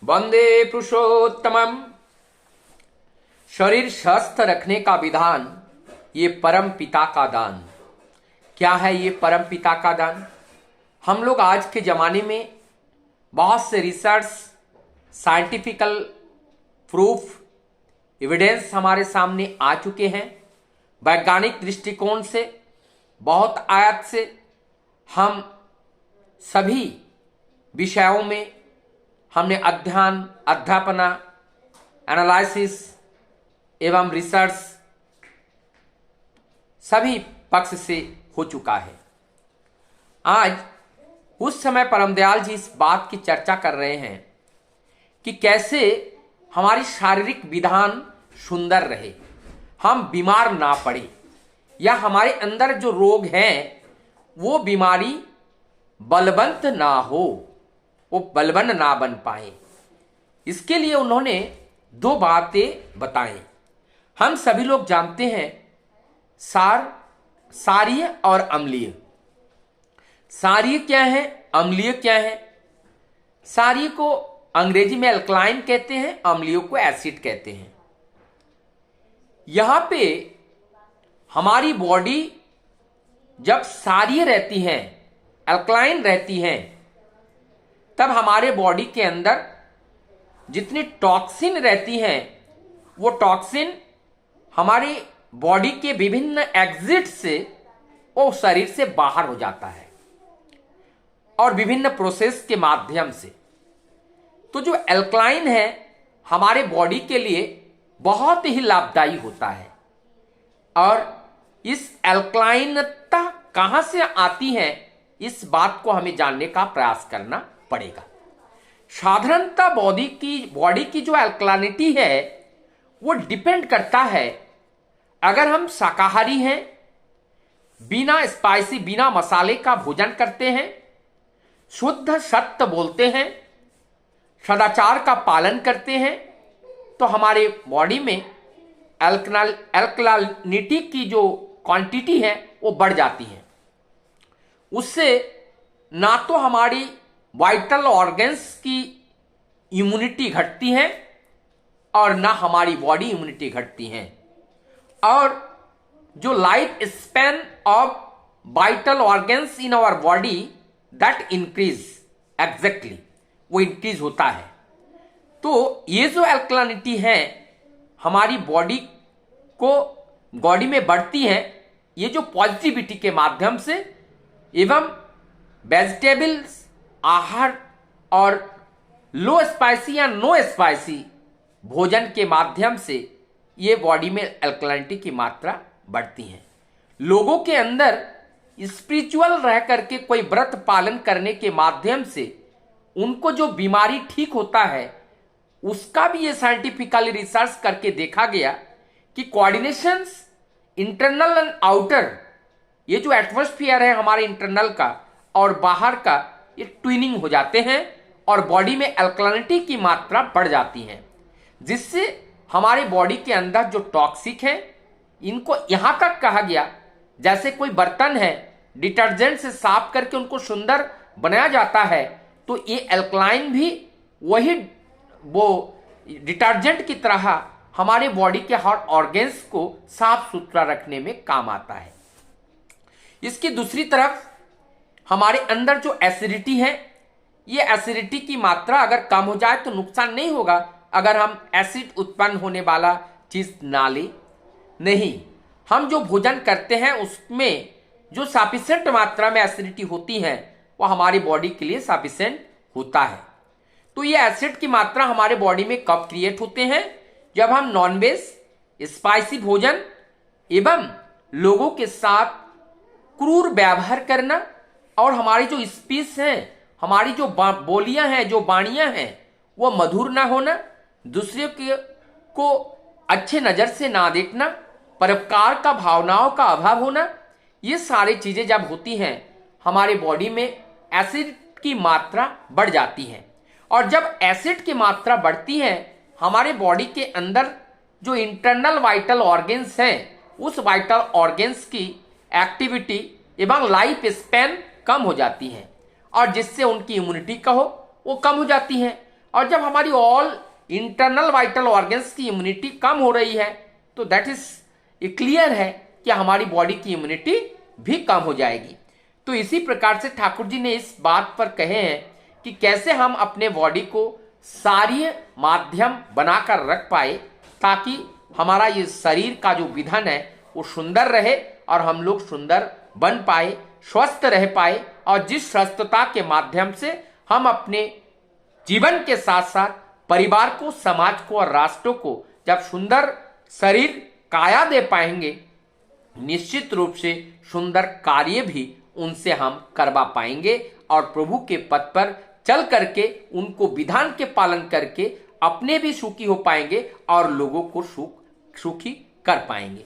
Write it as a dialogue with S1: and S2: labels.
S1: वंदे पुरुषोत्तमम। शरीर स्वस्थ रखने का विधान, ये परम पिता का दान। क्या है ये परम पिता का दान? हम लोग आज के जमाने में बहुत से रिसर्च, साइंटिफिकल प्रूफ, एविडेंस हमारे सामने आ चुके हैं। वैज्ञानिक दृष्टिकोण से, बहुत आयत से हम सभी विषयों में हमने अध्यापना, एनालिसिस एवं रिसर्च सभी पक्ष से हो चुका है। आज उस समय परमदयाल जी इस बात की चर्चा कर रहे हैं कि कैसे हमारी शारीरिक विधान सुंदर रहे, हम बीमार ना पड़े, या हमारे अंदर जो रोग हैं वो बीमारी बलवंत ना हो, वो बलवान ना बन पाए। इसके लिए उन्होंने दो बातें बताई। हम सभी लोग जानते हैं सारीय और अम्लीय। सारीय क्या है, अम्लीय क्या है? सारीय को अंग्रेजी में अल्कलाइन कहते हैं, अम्लीय को एसिड कहते हैं। यहां पे हमारी बॉडी जब सारीय रहती है, अल्कलाइन रहती है, तब हमारे बॉडी के अंदर जितनी टॉक्सिन रहती हैं वो टॉक्सिन हमारी बॉडी के विभिन्न एग्जिट से वो शरीर से बाहर हो जाता है और विभिन्न प्रोसेस के माध्यम से। तो जो एल्कलाइन है हमारे बॉडी के लिए बहुत ही लाभदायी होता है। और इस एल्कलाइनता कहां से आती है, इस बात को हमें जानने का प्रयास करना पड़ेगा। साधारणतः बॉडी की जो एल्कलानिटी है वो डिपेंड करता है, अगर हम शाकाहारी हैं, बिना स्पाइसी, बिना मसाले का भोजन करते हैं, शुद्ध सत्य बोलते हैं, सदाचार का पालन करते हैं, तो हमारे बॉडी में एल्कलानिटी की जो क्वांटिटी है वो बढ़ जाती है। उससे ना तो हमारी वाइटल ऑर्गन्स की इम्यूनिटी घटती है और ना हमारी बॉडी इम्यूनिटी घटती है, और जो life span of vital organs in our body that increase, exactly वो इंक्रीज होता है। तो ये जो एल्कलानिटी है हमारी बॉडी में बढ़ती है, ये जो पॉजिटिविटी के माध्यम से एवं वेजिटेबल्स आहार और लो स्पाइसी या नो स्पाइसी भोजन के माध्यम से ये बॉडी में अल्कलानिटी की मात्रा बढ़ती है। लोगों के अंदर स्पिरिचुअल रह करके कोई व्रत पालन करने के माध्यम से उनको जो बीमारी ठीक होता है, उसका भी ये साइंटिफिकली रिसर्च करके देखा गया कि कोऑर्डिनेशंस इंटरनल एंड आउटर, ये जो एटमॉस्फेयर है हमारे इंटरनल का और बाहर का, ये ट्विनिंग हो जाते हैं और बॉडी में अल्कलानिटी की मात्रा बढ़ जाती है, जिससे हमारे बॉडी के अंदर जो टॉक्सिक है, इनको यहां तक कहा गया जैसे कोई बर्तन है, डिटर्जेंट से साफ करके उनको सुंदर बनाया जाता है, तो ये अल्कलाइन भी वही वो डिटर्जेंट की तरह हमारे बॉडी के हर ऑर्गन्स को साफ सुथरा रखने में काम आता है। इसकी दूसरी तरफ हमारे अंदर जो एसिडिटी है, ये एसिडिटी की मात्रा अगर कम हो जाए तो नुकसान नहीं होगा अगर हम एसिड उत्पन्न होने वाला चीज ना ले। नहीं, हम जो भोजन करते हैं उसमें जो सफिशिएंट मात्रा में एसिडिटी होती है वह हमारी बॉडी के लिए सफिशिएंट होता है। तो ये एसिड की मात्रा हमारे बॉडी में कब क्रिएट होते हैं? जब हम नॉनवेज, स्पाइसी भोजन एवं लोगों के साथ क्रूर व्यवहार करना, और हमारी जो स्पीच है, हमारी जो बोलियां हैं, जो वाणियां हैं, वो मधुर ना होना, दूसरे को अच्छे नजर से ना देखना, परोपकार का भावनाओं का अभाव होना, ये सारी चीजें जब होती हैं हमारे बॉडी में एसिड की मात्रा बढ़ जाती है। और जब एसिड की मात्रा बढ़ती है, हमारे बॉडी के अंदर जो इंटरनल वाइटल ऑर्गन्स हैं, उस वाइटल ऑर्गन्स की एक्टिविटी एवं लाइफ स्पैन कम हो जाती है, और जिससे उनकी इम्यूनिटी कहो वो कम हो जाती है, और जब हमारी ऑल इंटरनल वाइटल ऑर्गन्स की इम्यूनिटी कम हो रही है तो दैट इज क्लियर है कि हमारी बॉडी की इम्यूनिटी भी कम हो जाएगी। तो इसी प्रकार से ठाकुर जी ने इस बात पर कहे हैं कि कैसे हम अपने बॉडी को सारी माध्यम बनाकर रख पाए ताकि हमारा ये शरीर का जो विधन है वो सुंदर रहे और हम लोग सुंदर बन पाए, स्वस्थ रह पाए, और जिस स्वस्थता के माध्यम से हम अपने जीवन के साथ साथ परिवार को, समाज को और राष्ट्रों को जब सुंदर शरीर काया दे पाएंगे, निश्चित रूप से सुंदर कार्य भी उनसे हम करवा पाएंगे और प्रभु के पथ पर चल करके उनको विधान के पालन करके अपने भी सुखी हो पाएंगे और लोगों को सुखी कर पाएंगे।